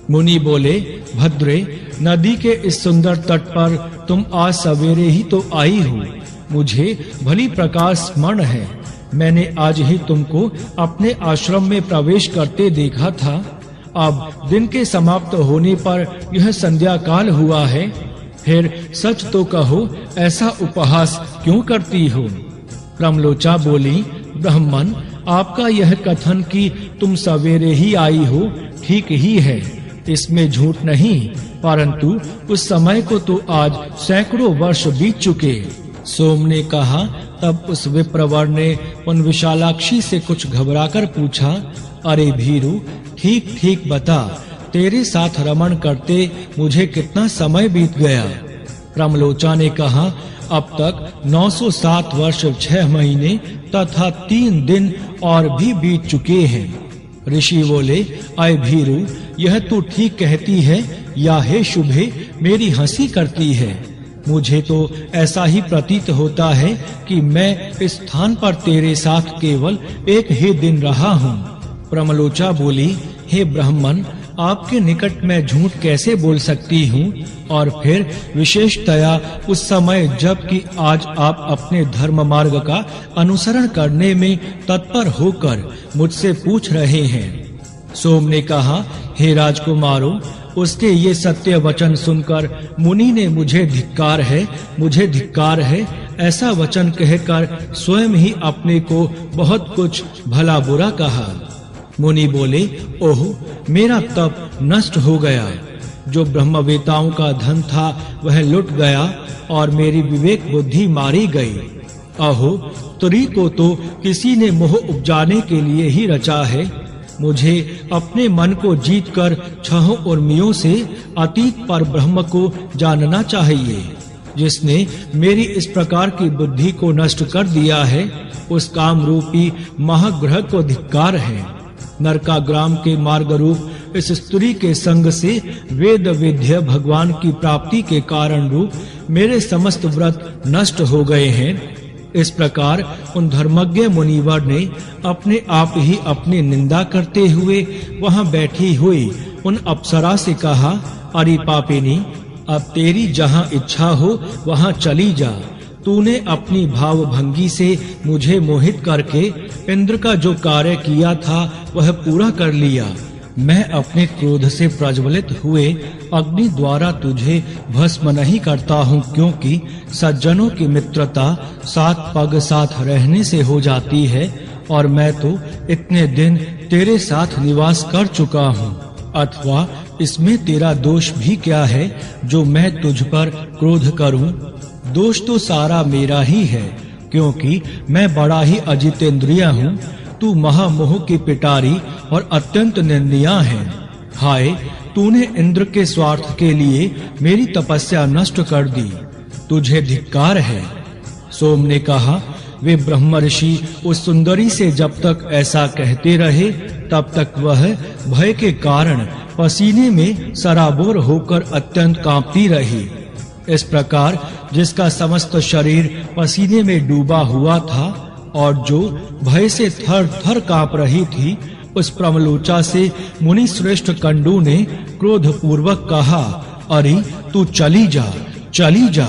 मुनि बोले, भद्रे, नदी के इस सुंदर तट पर तुम आज सवेरे ही तो आई हो। मुझे भली प्रकार स्मरण है, मैंने आज ही तुमको अपने आश्रम में प्रवेश करते देखा था। अब दिन के समाप्त होने पर यह संध्या काल हुआ है, फिर सच तो कहो, ऐसा उपहास क्यों करती हो? प्रमलोचा बोली, ब्राह्मण, आपका यह कथन कि तुम सवेरे ही आई हो ठीक ही है, इसमें झूठ नहीं, परंतु उस समय को तो आज सैकड़ों वर्ष बीत चुके। सोम ने कहा। तब उस विप्रवर ने उन विशालाक्षी से कुछ घबराकर पूछा, अरे भीरू, ठीक ठीक बता, तेरे साथ रमण करते मुझे कितना समय बीत गया? प्रमलोचा ने कहा, अब तक 907 वर्ष 6 महीने तथा 3 दिन और भी बीत चुके हैं। ऋषि बोले, अय भीरू, यह तू ठीक कहती है या हे शुभे मेरी हंसी करती है? मुझे तो ऐसा ही प्रतीत होता है कि मैं इस स्थान पर तेरे साथ केवल एक ही दिन रहा हूँ। प्रमलोचा बोली, हे ब्राह्मण, आपके निकट मैं झूठ कैसे बोल सकती हूँ? और फिर विशेषतया उस समय जबकि आज आप अपने धर्म मार्ग का अनुसरण करने में तत्पर होकर मुझसे पूछ रहे हैं। सोम ने कहा, हे राजकुमारों, उसके ये सत्य वचन सुनकर मुनि ने मुझे धिक्कार है ऐसा वचन कहकर स्वयं ही अपने को बहुत कुछ भला बुरा कहा। मुनि बोले, ओह, मेरा तप नष्ट हो गया, जो ब्रह्मवेताओं का धन था वह लुट गया और मेरी विवेक बुद्धि मारी गई। अहो, तुरी को तो किसी ने मोह उपजाने के लिए ही रचा है। मुझे अपने मन को जीतकर छहों उर्मियों से अतीत पर ब्रह्म को जानना चाहिए। जिसने मेरी इस प्रकार की बुद्धि को नष्ट कर दिया है, उस काम रूपी महाग्रह को धिक्कार है। नरकाग्राम के मार्ग रूप इस स्त्री के संग से वेद विद्या भगवान की प्राप्ति के कारण रूप मेरे समस्त व्रत नष्ट हो गए हैं। इस प्रकार उन धर्मज्ञ मुनिवर ने अपने आप ही अपनी निंदा करते हुए वहां बैठी हुई उन अप्सरा से कहा, अरे पापिनी, अब तेरी जहां इच्छा हो वहां चली जा। तूने अपनी भाव भंगी से मुझे मोहित करके इंद्र का जो कार्य किया था वह पूरा कर लिया। मैं अपने क्रोध से प्रज्वलित हुए अग्नि द्वारा तुझे भस्म नहीं करता हूँ, क्योंकि सज्जनों की मित्रता साथ पग साथ रहने से हो जाती है और मैं तो इतने दिन तेरे साथ निवास कर चुका हूँ। अथवा इसमें तेरा दोष भी क्या है जो मैं तुझ पर क्रोध करूँ? दोष तो सारा मेरा ही है, क्योंकि मैं बड़ा ही अजितेंद्रिय हूँ। तू महामोह की पिटारी और अत्यंत निंदनीय है। हाय, तूने इंद्र के स्वार्थ के लिए मेरी तपस्या नष्ट कर दी, तुझे धिक्कार है। सोम ने कहा, वे ब्रह्म ऋषि उस सुंदरी से जब तक ऐसा कहते रहे तब तक वह भय के कारण पसीने में सराबोर होकर अत्यंत कांपती रही। इस प्रकार जिसका समस्त शरीर पसीने में डूबा हुआ था और जो भय से थर थर कांप रही थी, उस प्रमलोचा से मुनि श्रेष्ठ कंडू ने क्रोध पूर्वक कहा, अरे तू चली जा।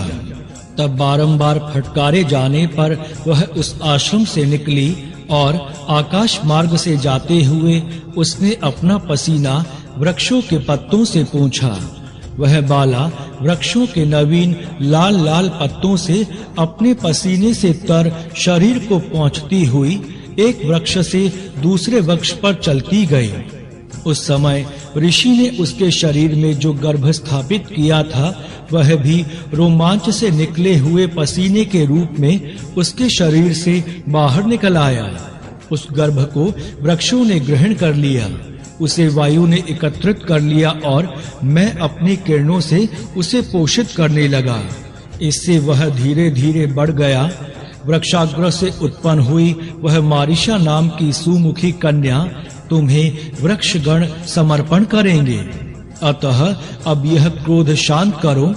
तब बारंबार फटकारे जाने पर वह उस आश्रम से निकली और आकाश मार्ग से जाते हुए उसने अपना पसीना वृक्षों के पत्तों से पोंछा। वह बाला वृक्षों के नवीन लाल लाल पत्तों से अपने पसीने से तर शरीर को पोंछती हुई एक वृक्ष से दूसरे वृक्ष पर चलती गई। उस समय ऋषि ने उसके शरीर में जो गर्भ स्थापित किया था वह भी रोमांच से निकले हुए पसीने के रूप में उसके शरीर से बाहर निकल आया। उस गर्भ को वृक्षों ने ग्रहण कर लिया, उसे वायु ने एकत्रित कर लिया और मैं अपनी किरणों से उसे पोषित करने लगा। इससे वह धीरे धीरे बढ़ गया। वृक्षाग्र से उत्पन्न हुई वह मारिशा नाम की सुमुखी कन्या तुम्हें वृक्षगण समर्पण करेंगे। अतः अब यह क्रोध शांत करो।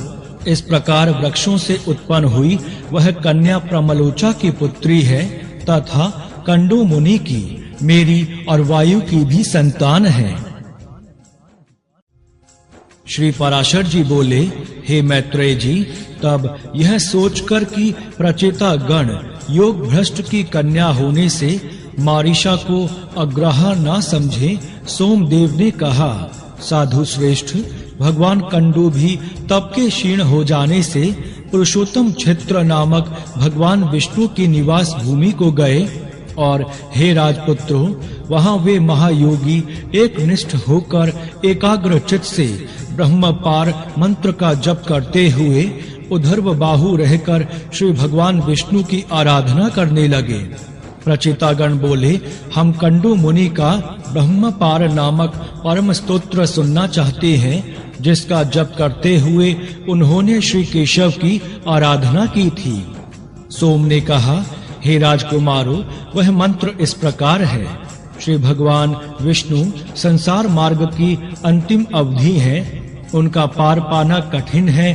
इस प्रकार वृक्षों से उत्पन्न हुई वह कन्या प्रमलोचा की पुत्री है तथा कंडू मुनि की, मेरी और वायु की भी संतान है। श्री पराशर जी बोले, हे मैत्रेय जी, तब यह सोचकर कि प्रचेता गण योग भ्रष्ट की कन्या होने से मारीशा को अग्रहा न समझे, सोमदेव ने कहा, साधु श्रेष्ठ, भगवान कंडू भी तप के क्षीण हो जाने से पुरुषोत्तम क्षेत्र नामक भगवान विष्णु की निवास भूमि को गए और हे राजपुत्रों, वहां वे महायोगी एक निष्ठ होकर एकाग्र चित्त से ब्रह्म पार मंत्र का जप करते हुए उधर्व बाहु रहकर श्री भगवान विष्णु की आराधना करने लगे। प्रचेतागण बोले, हम कंडू मुनि का ब्रह्म पार नामक परम स्तोत्र सुनना चाहते हैं, जिसका जप करते हुए उन्होंने श्री केशव की आराधना की थी। सोम ने कहा, हे राजकुमारों, वह मंत्र इस प्रकार है। श्री भगवान विष्णु संसार मार्ग की अंतिम अवधि है, उनका पार पाना कठिन है।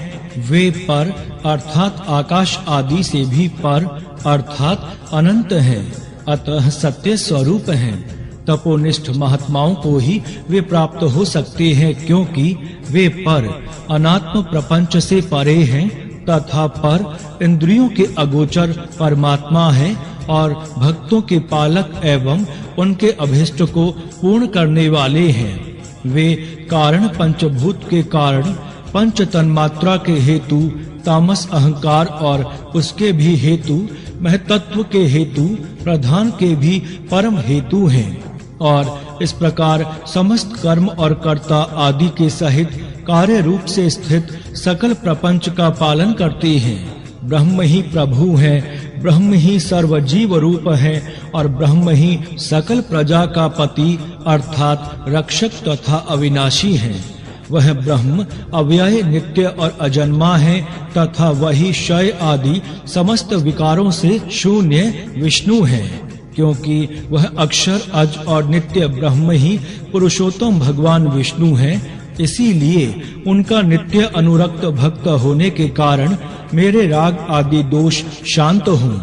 वे पर अर्थात आकाश आदि से भी पर अर्थात अनंत हैं, अतः सत्य स्वरूप हैं। तपोनिष्ठ महात्माओं को ही वे प्राप्त हो सकते हैं, क्योंकि वे पर अनात्म प्रपंच से परे हैं तथा पर इंद्रियों के अगोचर परमात्मा है और भक्तों के पालक एवं उनके अभिष्ट को पूर्ण करने वाले हैं। वे कारण पंचभूत के कारण, पंच तन्मात्रा के हेतु, तामस अहंकार और उसके भी हेतु, महतत्व के हेतु, प्रधान के भी परम हेतु हैं और इस प्रकार समस्त कर्म और कर्ता आदि के सहित कार्य रूप से स्थित सकल प्रपंच का पालन करते हैं। ब्रह्म ही प्रभु है, ब्रह्म ही सर्वजीव रूप है और ब्रह्म ही सकल प्रजा का पति अर्थात रक्षक तथा अविनाशी है। वह ब्रह्म अव्यय, नित्य और अजन्मा है तथा वही क्षय आदि समस्त विकारों से शून्य विष्णु है, क्योंकि वह अक्षर, अज और नित्य ब्रह्म ही पुरुषोत्तम भगवान विष्णु है। इसीलिए उनका नित्य अनुरक्त भक्त होने के कारण मेरे राग आदि दोष शांत हों।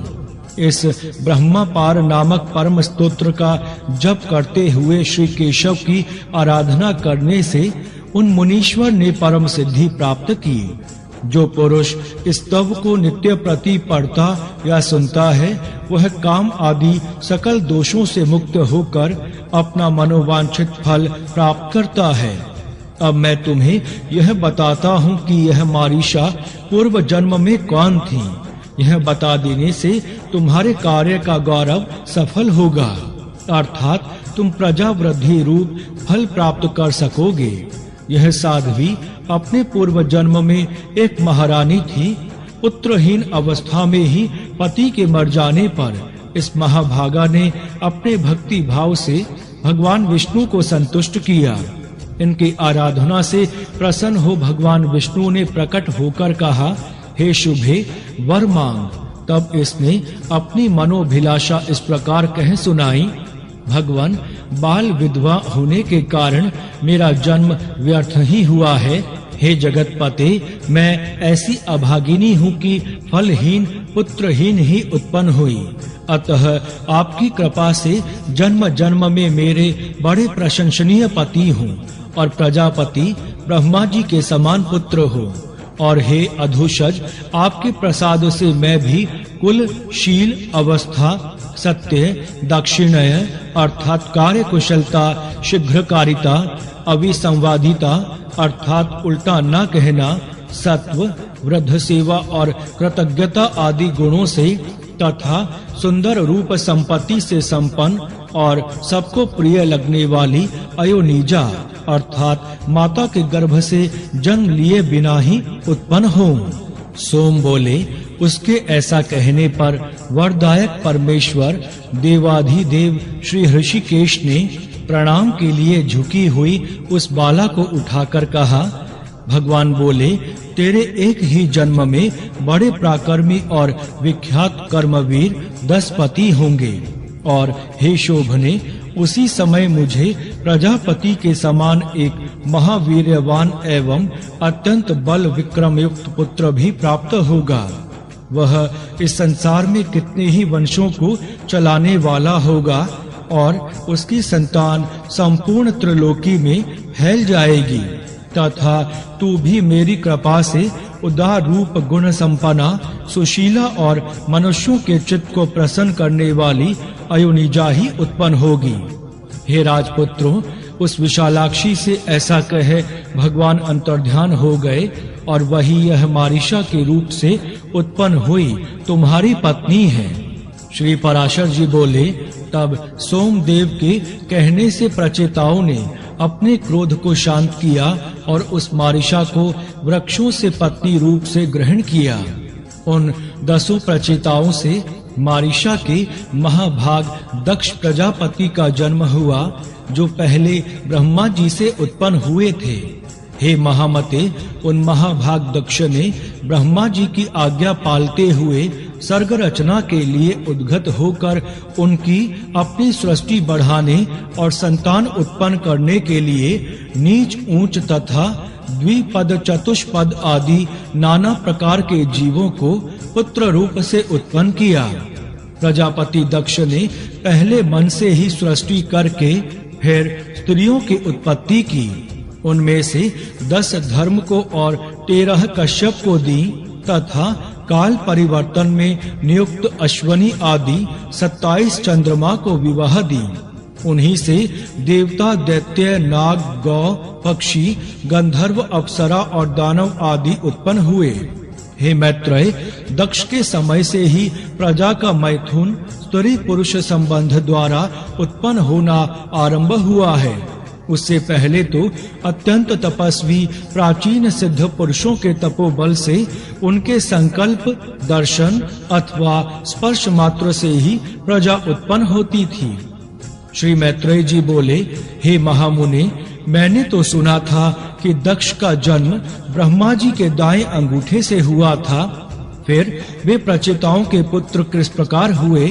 इस ब्रह्मा पार नामक परम स्तोत्र का जप करते हुए श्री केशव की आराधना करने से उन मुनीश्वर ने परम सिद्धि प्राप्त की। जो पुरुष इस तव को नित्य प्रति पढ़ता या सुनता है, वह काम आदि सकल दोषों से मुक्त होकर अपना मनोवांछित फल प्राप्त करता है। अब मैं तुम्हें यह बताता हूँ कि यह मारीशा पूर्व जन्म में कौन थी। यह बता देने से तुम्हारे कार्य का गौरव सफल होगा, अर्थात तुम प्रजा वृद्धि रूप फल प्राप्त कर सकोगे। यह साध्वी अपने पूर्व जन्म में एक महारानी थी। पुत्रहीन अवस्था में ही पति के मर जाने पर इस महाभागा ने अपने भक्ति भाव से भगवान विष्णु को संतुष्ट किया। इनकी आराधना से प्रसन्न हो भगवान विष्णु ने प्रकट होकर कहा, हे शुभे, वर मांग। तब इसने अपनी मनोभिलाषा इस प्रकार कह सुनाई, भगवान, बाल विधवा होने के कारण मेरा जन्म व्यर्थ ही हुआ है। हे जगतपते, मैं ऐसी अभागिनी हूँ कि फलहीन पुत्रहीन ही उत्पन्न हुई। अतः आपकी कृपा से जन्म जन्म में मेरे बड़े प्रशंसनीय पति हूँ और प्रजापति ब्रह्मा जी के समान पुत्र हो। और हे अधोषज, आपके प्रसाद से मैं भी कुल, शील, अवस्था, सत्य, दाक्षिण्य अर्थात कार्य कुशलता, शीघ्रकारिता, अविसंवादिता अर्थात उल्टा न कहना, सत्व, वृद्ध सेवा और कृतज्ञता आदि गुणों से तथा सुंदर रूप संपत्ति से संपन्न और सबको प्रिय लगने वाली अयोनिजा अर्थात माता के गर्भ से जन्म लिए बिना ही उत्पन्न हो। सोम बोले, उसके ऐसा कहने पर वरदायक परमेश्वर देवाधिदेव श्री ऋषिकेश ने प्रणाम के लिए झुकी हुई उस बाला को उठाकर कहा, भगवान बोले, तेरे एक ही जन्म में बड़े पराक्रमी और विख्यात कर्मवीर 10 पति होंगे और हे शोभने, उसी समय मुझे प्रजापति के समान एक महावीर्यवान एवं अत्यंत बल विक्रम युक्त पुत्र भी प्राप्त होगा। वह इस संसार में कितने ही वंशों को चलाने वाला होगा और उसकी संतान संपूर्ण त्रिलोकी में फैल जाएगी। तथा तू भी मेरी कृपा से उदार रूप गुण संपन्ना सुशीला और मनुष्यों के चित्त को प्रसन्न करने वाली अयोनिजा ही उत्पन्न होगी। हे राजपुत्रों, उस विशालाक्षी से ऐसा कहे भगवान अंतर्ध्यान हो गए और वही यह मारीशा के रूप से उत्पन्न हुई तुम्हारी पत्नी है। श्री पराशर जी बोले, तब सोमदेव के कहने से प्रचेताओं ने अपने क्रोध को शांत किया और उस मारीशा को वृक्षों से पत्नी रूप से ग्रहण किया। उन 10 प्रचेताओं से मारीशा के महाभाग दक्ष प्रजापति का जन्म हुआ, जो पहले ब्रह्मा जी से उत्पन्न हुए थे। हे महामते, उन महाभाग दक्ष ने ब्रह्मा जी की आज्ञा पालते हुए सर्ग रचना के लिए उद्गत होकर उनकी अपनी सृष्टि बढ़ाने और संतान उत्पन्न करने के लिए नीच ऊंच तथा द्विपद चतुष्पद आदि नाना प्रकार के जीवों को पुत्र रूप से उत्पन्न किया। प्रजापति दक्ष ने पहले मन से ही सृष्टि करके फिर स्त्रियों की उत्पत्ति की। उनमें से 10 धर्म को और 13 कश्यप को दी तथा काल परिवर्तन में नियुक्त अश्वनी आदि 27 चंद्रमा को विवाह दी। उन्हीं से देवता, दैत्य, नाग, गौ, पक्षी, गंधर्व, अप्सरा और दानव आदि उत्पन्न हुए। हे मैत्रेय, दक्ष के समय से ही प्रजा का मैथुन स्त्री पुरुष संबंध द्वारा उत्पन्न होना आरंभ हुआ है। उससे पहले तो अत्यंत तपस्वी प्राचीन सिद्ध पुरुषों के तपोबल से उनके संकल्प, दर्शन अथवा स्पर्श मात्र से ही प्रजा उत्पन्न होती थी। श्री मैत्रेय जी बोले, हे महामुने, मैंने तो सुना था कि दक्ष का जन्म ब्रह्मा जी के दाएं अंगूठे से हुआ था। फिर वे प्रचेताओं के पुत्र किस प्रकार हुए?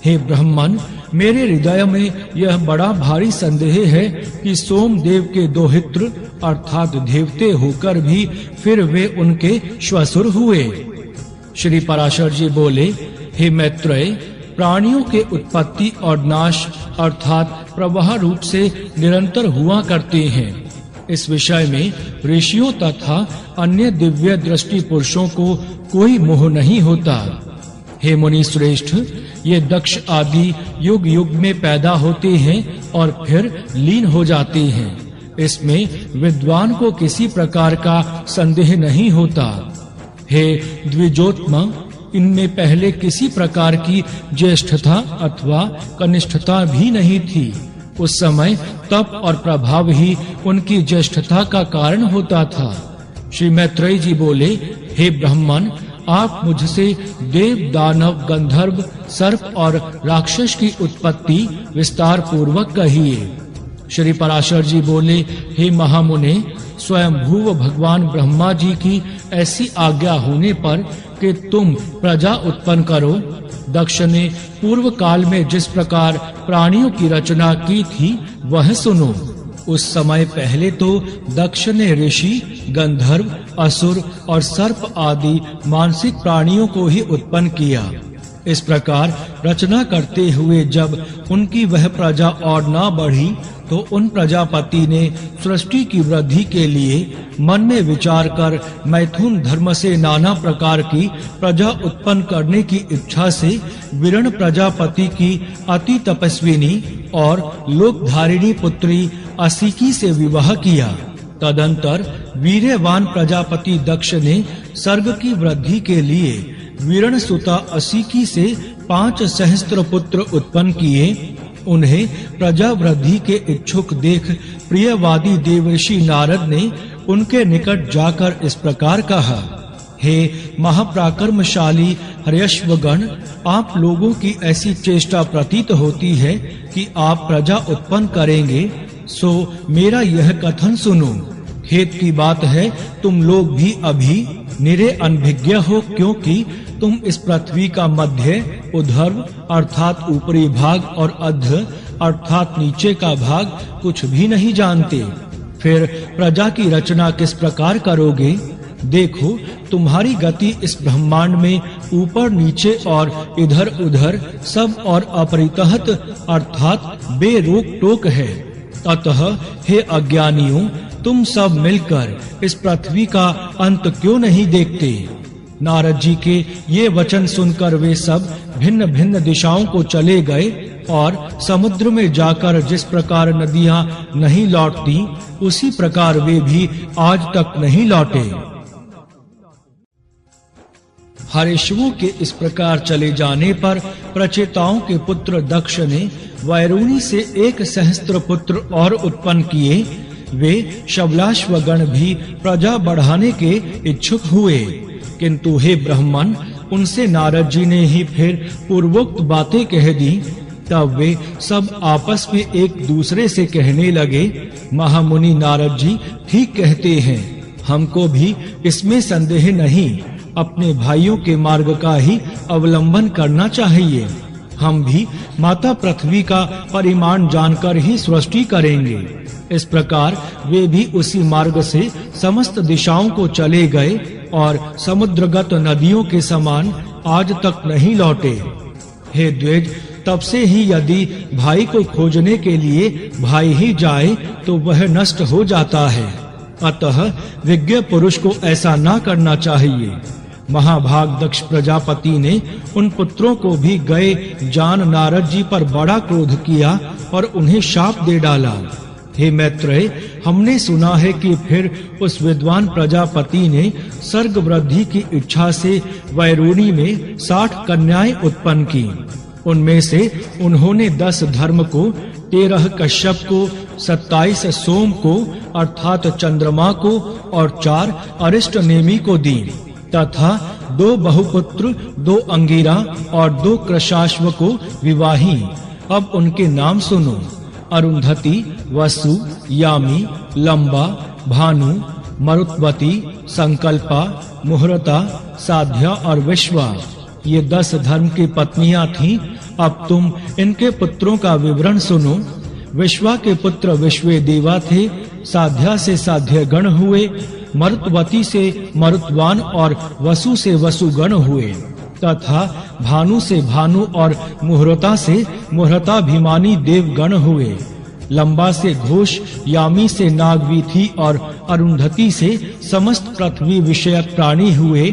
हे ब्राह्मण, मेरे हृदय में यह बड़ा भारी संदेह है कि सोमदेव के दोहित्र अर्थात देवते होकर भी फिर वे उनके श्वशुर हुए। श्री पराशर जी बोले, हे मैत्रेय, प्राणियों के उत्पत्ति और नाश अर्थात प्रवाह रूप से निरंतर हुआ करते हैं। इस विषय में ऋषियों तथा अन्य दिव्य दृष्टि पुरुषों को कोई मोह नहीं होता। हे मुनि श्रेष्ठ, ये दक्ष आदि युग युग में पैदा होते हैं और फिर लीन हो जाते हैं। इसमें विद्वान को किसी प्रकार का संदेह नहीं होता। हे द्विजोत्तम, इनमें पहले किसी प्रकार की ज्येष्ठता अथवा कनिष्ठता भी नहीं थी। उस समय तप और प्रभाव ही उनकी ज्येष्ठता का कारण होता था। श्री मैत्रेय जी बोले, हे ब्राह्मण, आप मुझसे देव, दानव, गंधर्व, सर्प और राक्षस की उत्पत्ति विस्तार पूर्वक कहिए। श्री पराशर जी बोले, हे महामुने, स्वयंभुव भगवान ब्रह्मा जी की ऐसी आज्ञा होने पर कि तुम प्रजा उत्पन्न करो, दक्ष ने पूर्व काल में जिस प्रकार प्राणियों की रचना की थी वह सुनो। उस समय पहले तो दक्ष ने ऋषि, गंधर्व, असुर और सर्प आदि मानसिक प्राणियों को ही उत्पन्न किया। इस प्रकार रचना करते हुए जब उनकी वह प्रजा और ना बढ़ी तो उन प्रजापति ने सृष्टि की वृद्धि के लिए मन में विचार कर मैथुन धर्म से नाना प्रकार की प्रजा उत्पन्न करने की इच्छा से विरण प्रजापति की अति तपस्विनी और लोकधारिणी पुत्री असिकी से विवाह किया। तदंतर वीर्यवान प्रजापति दक्ष ने सर्ग की वृद्धि के लिए विरण सुता असिकी से 5 सहस्त्र पुत्र उत्पन्न किए। उन्हें प्रजा वृद्धि के इच्छुक देख प्रियवादी देवर्षि नारद ने उनके निकट जाकर इस प्रकार कहा, हे महापराक्रमशाली हर्यश्वगण, आप लोगों की ऐसी चेष्टा प्रतीत होती है कि आप प्रजा उत्पन्न करेंगे, सो मेरा यह कथन सुनो। खेद की बात है तुम लोग भी अभी निरे अनभिज्ञ हो, क्योंकि तुम इस पृथ्वी का मध्य, उधर्व अर्थात ऊपरी भाग और अध्य अर्थात नीचे का भाग कुछ भी नहीं जानते। फिर प्रजा की रचना किस प्रकार करोगे? देखो, तुम्हारी गति इस ब्रह्मांड में ऊपर नीचे और इधर उधर सब और अपरितहत अर्थात बेरोक टोक है। अतः हे अज्ञानियों, तुम सब मिलकर इस पृथ्वी का अंत क्यों नहीं देखते? नारद जी के ये वचन सुनकर वे सब भिन्न-भिन्न दिशाओं को चले गए और समुद्र में जाकर जिस प्रकार नदियां नहीं लौटती, उसी प्रकार वे भी आज तक नहीं लौटे। हरिश्वों के इस प्रकार चले जाने पर प्रचेताओं के पुत्र दक्ष ने वैरूणी से 1 सहस्त्र पुत्र और उत्पन्न किए। वे शबलाश्वगण भी प्रजा बढ़ाने के इच्छुक हुए, किंतु हे ब्राह्मण, उनसे नारद जी ने ही फिर पूर्वोक्त बातें कह दी। तब वे सब आपस में एक दूसरे से कहने लगे, महामुनि नारद जी ठीक कहते हैं, हमको भी इसमें संदेह नहीं, अपने भाइयों के मार्ग का ही अवलंबन करना चाहिए। हम भी माता पृथ्वी का परिमाण जानकर ही सृष्टि करेंगे। इस प्रकार वे भी उसी मार्ग से समस्त दिशाओं को चले गए और समुद्रगत नदियों के समान आज तक नहीं लौटे। हे द्विज, तब से ही यदि भाई को खोजने के लिए भाई ही जाए तो वह नष्ट हो जाता है। अतः विज्ञ पुरुष को ऐसा ना करना चाहिए। महाभाग दक्ष प्रजापति ने उन पुत्रों को भी गए जान नारद जी पर बड़ा क्रोध किया और उन्हें शाप दे डाला। हे मैत्रेय, हमने सुना है कि फिर उस विद्वान प्रजापति ने सर्ग वृद्धि की इच्छा से वैरूणी में 60 कन्याएं उत्पन्न की। उनमें से उन्होंने 10 धर्म को, 13 कश्यप को, 27 सोम को अर्थात चंद्रमा को और 4 अरिष्ट नेमि को दी, तथा 2 बहुपुत्र, 2 अंगिरा और 2 कृशाश्व को विवाही। अब उनके नाम सुनो। अरुंधति, वसु, यामी, लंबा, भानु, मरुत्वती, संकल्पा, मुहूर्ता, साध्या और विश्वा, ये 10 धर्म की पत्नियां थीं। अब तुम इनके पुत्रों का विवरण सुनो। विश्वा के पुत्र विश्वे देवा थे, साध्या से साध्य गण हुए, मरुत्वती से मरुत्वान और वसु से वसुगण हुए, तथा भानु से भानु और मुहूर्ता से मुहूर्ताभिमानी देवगण हुए। लंबा से घोष, यामी से नागवीथी और अरुंधति से समस्त पृथ्वी विषयक प्राणी हुए,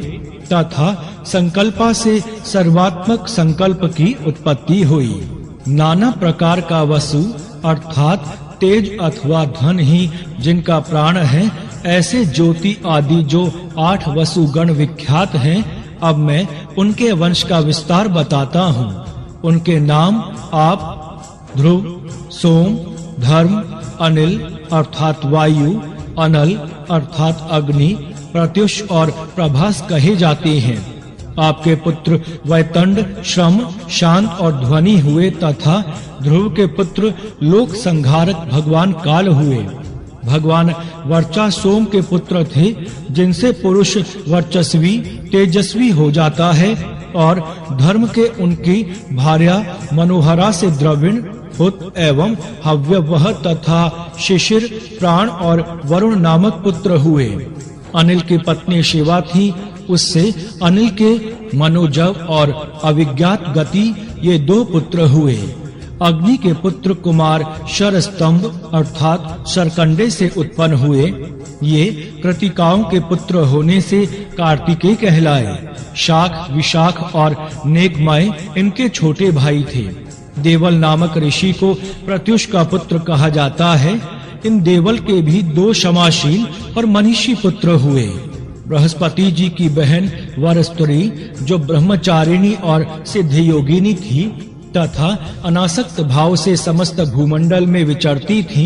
तथा संकल्पा से सर्वात्मक संकल्प की उत्पत्ति हुई। नाना प्रकार का वसु अर्थात तेज अथवा धन ही जिनका प्राण है, ऐसे ज्योति आदि जो 8 वसुगण विख्यात हैं। अब मैं उनके वंश का विस्तार बताता हूँ। उनके नाम आप ध्रुव, सोम, धर्म, अनिल अर्थात वायु, अनल अर्थात अग्नि, प्रत्युष और प्रभास कहे जाते हैं। आपके पुत्र वैतंड, श्रम, शांत और ध्वनि हुए, तथा ध्रुव के पुत्र लोक संहारक भगवान काल हुए। भगवान वर्चा सोम के पुत्र थे, जिनसे पुरुष वर्चस्वी तेजस्वी हो जाता है, और धर्म के उनकी भार्या मनोहरा से द्रविण, पुत एवं हव्यवह तथा शिशिर, प्राण और वरुण नामक पुत्र हुए। अनिल की पत्नी शिवा थी, उससे अनिल के मनोजव और अविज्ञात गति ये 2 पुत्र हुए। अग्नि के पुत्र कुमार शरस्तंभ अर्थात शरकंडे से उत्पन्न हुए। ये कृतिकाओं के पुत्र होने से कार्तिकेय कहलाए। शाख, विशाख और नेकमय इनके छोटे भाई थे। देवल नामक ऋषि को प्रत्युष का पुत्र कहा जाता है। इन देवल के भी 2 क्षमाशील और मनीषी पुत्र हुए। बृहस्पति जी की बहन वरस्त्री, जो ब्रह्मचारिणी और सिद्धयोगिनी थी तथा अनासक्त भाव से समस्त भूमंडल में विचरती थी,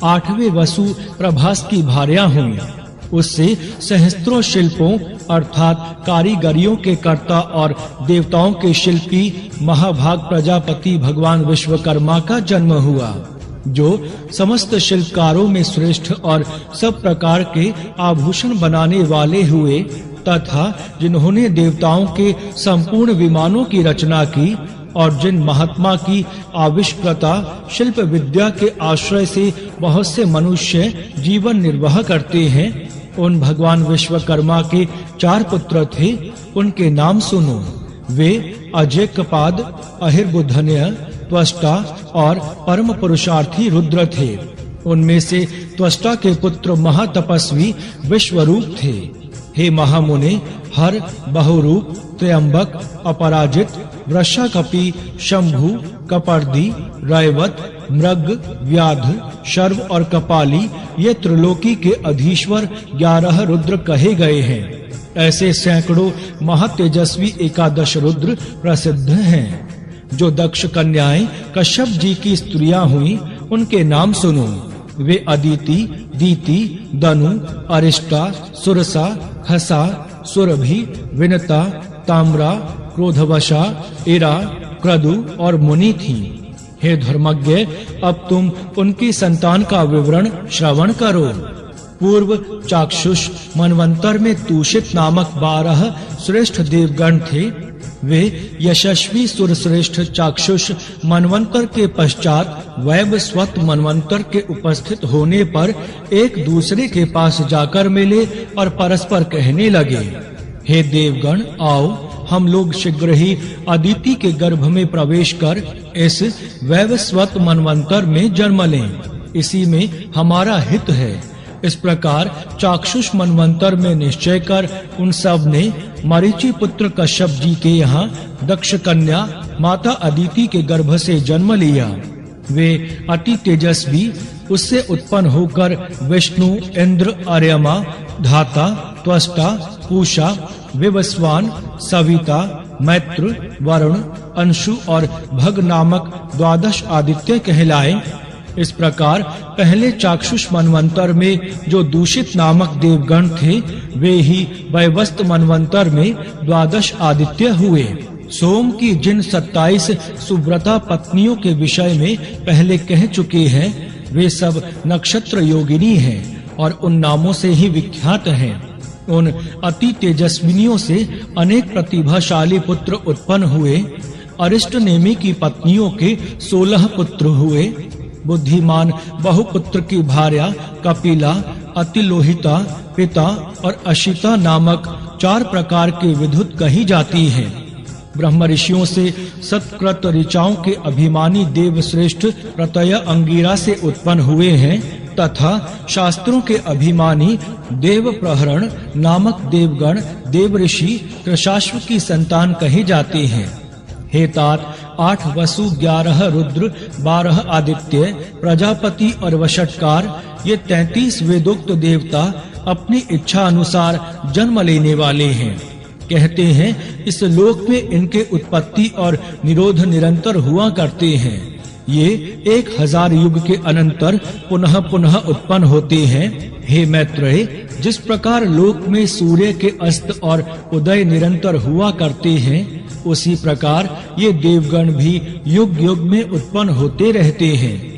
8वें वसु प्रभास की भार्या हुई। उससे सहस्त्रों शिल्पों अर्थात कारीगरियों के कर्ता और देवताओं के शिल्पी महाभाग प्रजापति भगवान विश्वकर्मा का जन्म हुआ, जो समस्त शिल्पकारों में श्रेष्ठ और सब प्रकार के आभूषण बनाने वाले हुए, तथा जिन्होंने देवताओं के संपूर्ण विमानों की रचना की और जिन महात्मा की आविष्कृता शिल्प विद्या के आश्रय से बहुत से मनुष्य जीवन निर्वाह करते हैं, उन भगवान विश्वकर्मा के 4 पुत्र थे। उनके नाम सुनो। वे अजेकपाद, अहिर्बुधन्य, त्वष्टा और परम पुरुषार्थी रुद्र थे। उनमें से त्वष्टा के पुत्र महातपस्वी विश्वरूप थे। हे महामुने, हर, बहुरूप, त्र्यंबक, अपराजित, वृषाकपि, शंभु, कपर्दी, रैवत, मृग, व्याध, शर्व और कपाली ये त्रिलोकी के अधीश्वर 11 रुद्र कहे गए हैं। ऐसे सैकड़ों महातेजस्वी 11 रुद्र प्रसिद्ध हैं। जो दक्ष कन्याएं कश्यप जी की स्त्रियां हुई, उनके नाम सुनो। वे अदिति, दीति, दनु, अरिष्टा, सुरसा, हसा, सुरभि, विनता, ताम्रा, क्रोधवशा, इरा, क्रदु और मुनि थी। हे धर्मज्ञ, अब तुम उनकी संतान का विवरण श्रवण करो। पूर्व चाक्षुष मनवंतर में तूषित नामक 12 श्रेष्ठ देवगण थे। वे यशस्वी सुरश्रेष्ठ चाक्षुष मनवंतर के पश्चात वैवस्वत मनवंतर के उपस्थित होने पर एक दूसरे के पास जाकर मिले और परस्पर कहने लगे, हे देवगण, आओ हम लोग शीघ्र ही अदिति के गर्भ में प्रवेश कर इस वैवस्वत मनवंतर में जन्म लें। इसी में हमारा हित है। इस प्रकार चाक्षुष मनवंतर में निश्चय कर उन सब ने मरीचि पुत्र कश्यप जी के यहाँ दक्ष कन्या माता अदिति के गर्भ से जन्म लिया। वे अति तेजस्वी, उससे उत्पन्न होकर विष्णु, इंद्र, आर्यमा, धाता, त्वष्टा, पूषा, विवस्वान, सविता, मैत्र, वरुण, अंशु और भग नामक 12 आदित्य कहलाए। इस प्रकार पहले चाक्षुष मनवंतर में जो दूषित नामक देवगण थे, वे ही वैवस्त मनवंतर में 12 आदित्य हुए। सोम की जिन 27 सुव्रता पत्नियों के विषय में पहले कह चुके हैं, वे सब नक्षत्र योगिनी हैं और उन नामों से ही विख्यात हैं। उन अति तेजस्विनियों से अनेक प्रतिभाशाली पुत्र उत्पन्न हुए। अरिष्ट नेमि की पत्नियों के 16 पुत्र हुए। बुद्धिमान बहुपुत्र की भार्या कपिला, अतिलोहिता, पिता और अशिता नामक 4 प्रकार के विद्युत कही जाती हैं। ब्रह्म ऋषियों से सत्कृत ऋचाओं के अभिमानी देव श्रेष्ठ प्रत्यय अंगिरा से उत्पन्न हुए हैं तथा शास्त्रों के अभिमानी देव प्रहरण नामक देवगण देव ऋषि कृशाश्व की संतान कहे जाते हैं। हे तात, 8 वसु, 11 रुद्र, 12 आदित्य, प्रजापति और वषटकार ये 33 वेदोक्त देवता अपनी इच्छा अनुसार जन्म लेने वाले हैं। कहते हैं इस लोक में इनके उत्पत्ति और निरोध निरंतर हुआ करते हैं। ये 1000 युग के अनंतर पुनः पुनः उत्पन्न होते हैं। हे मैत्रेय, जिस प्रकार लोक में सूर्य के अस्त और उदय निरंतर हुआ करते हैं, उसी प्रकार ये देवगण भी युग युग में उत्पन्न होते रहते हैं।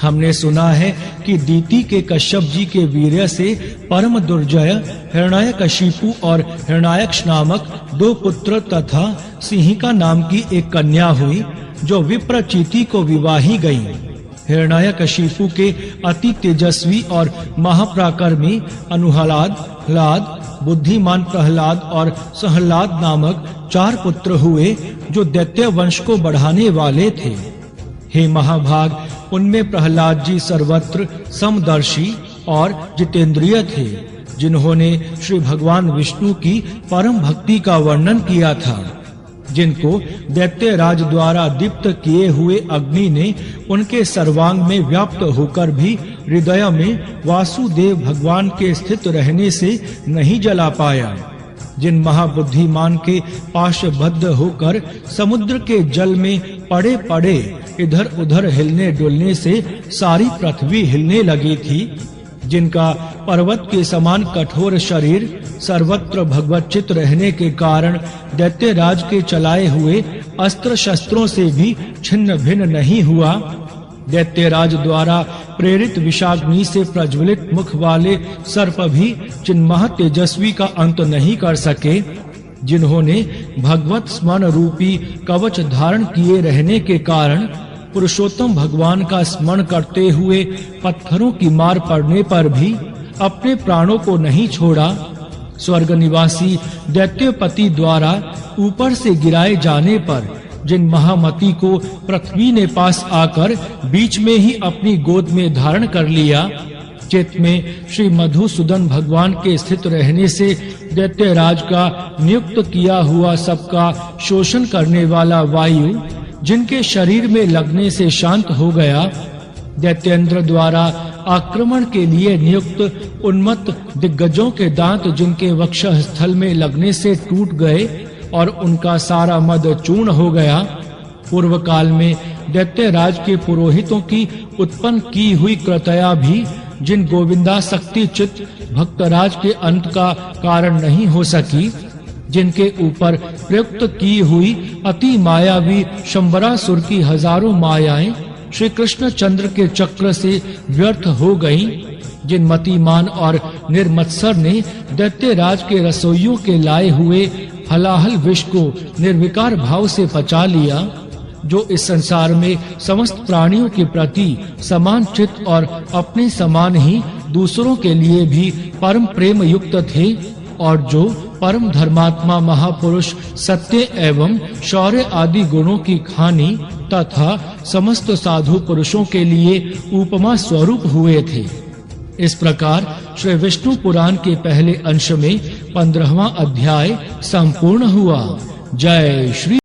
हमने सुना है कि दीति के कश्यप जी के वीर्य से परम दुर्जय हिरण्यकशिपु और हिरण्याक्ष नामक 2 पुत्र तथा सिंहिका नाम की एक कन्या हुई, जो विप्रचिति को विवाही गई। हिरण्यकशिपु के अति तेजस्वी और महापराक्रमी अनुहलाद, ह्लाद, बुद्धिमान प्रहलाद और सहलाद नामक 4 पुत्र हुए, जो दैत्य वंश को बढ़ाने वाले थे। हे महाभाग, उनमें प्रहलाद जी सर्वत्र समदर्शी और जितेंद्रिय थे, जिन्होंने श्री भगवान विष्णु की परम भक्ति का वर्णन किया था। जिनको दैत्य राज द्वारा दीप्त किए हुए अग्नि ने उनके सर्वांग में व्याप्त होकर भी हृदय में वासुदेव भगवान के स्थित रहने से नहीं जला पाया। जिन महाबुद्धिमान के पाशबद्ध होकर समुद्र के जल में पड़े पड़े इधर उधर हिलने डुलने से सारी पृथ्वी हिलने लगी थी, जिनका पर्वत के समान कठोर शरीर सर्वत्र भगवच्चित रहने के कारण दैत्य राज के चलाए हुए अस्त्र शस्त्रों से भी छिन्न भिन्न नहीं हुआ, दैत्य राज द्वारा प्रेरित विषाग्नि से प्रज्वलित मुख वाले सर्प भी चिन्मय तेजस्वी का अंत नहीं कर सके, जिन्होंने भगवत स्मरण रूपी कवच धारण किए रहने के कारण पुरुषोत्तम भगवान का स्मरण करते हुए पत्थरों की मार पड़ने पर भी अपने प्राणों को नहीं छोड़ा, स्वर्ग निवासी दैत्यपति द्वारा ऊपर से गिराए जाने पर जिन महामती को पृथ्वी ने पास आकर बीच में ही अपनी गोद में धारण कर लिया, चित्त में श्री मधुसूदन भगवान के स्थित रहने से दैत्यराज का नियुक्त किया हुआ सबका शोषण करने वाला वायु जिनके शरीर में लगने से शांत हो गया, दैत्येंद्र द्वारा आक्रमण के लिए नियुक्त उन्मत्त दिग्गजों के दांत जिनके वक्षः स्थल में लगने से टूट गए और उनका सारा मद चूर्ण हो गया, पूर्व काल में दैत्यराज के पुरोहितों की उत्पन्न की हुई कृतया भी जिन गोविंदासक्ति चित्त भक्तराज के अंत का कारण नहीं हो सकी, जिनके ऊपर प्रयुक्त की हुई अति मायावी शंबरासुर की हजारों मायाएं श्री कृष्ण चंद्र के चक्र से व्यर्थ हो गईं, जिन मतिमान और निर्मत्सर ने दैत्यराज के रसोइयों के लाए हुए हलाहल विष को निर्विकार भाव से पचा लिया, जो इस संसार में समस्त प्राणियों के प्रति समान चित्त और अपने समान ही दूसरों के लिए भी परम प्रेम युक्त थे, और जो परम धर्मात्मा महापुरुष सत्य एवं शौर्य आदि गुणों की खानी तथा समस्त साधु पुरुषों के लिए उपमा स्वरूप हुए थे। इस प्रकार श्री विष्णु पुराण के पहले अंश में 15वां अध्याय संपूर्ण हुआ। जय श्री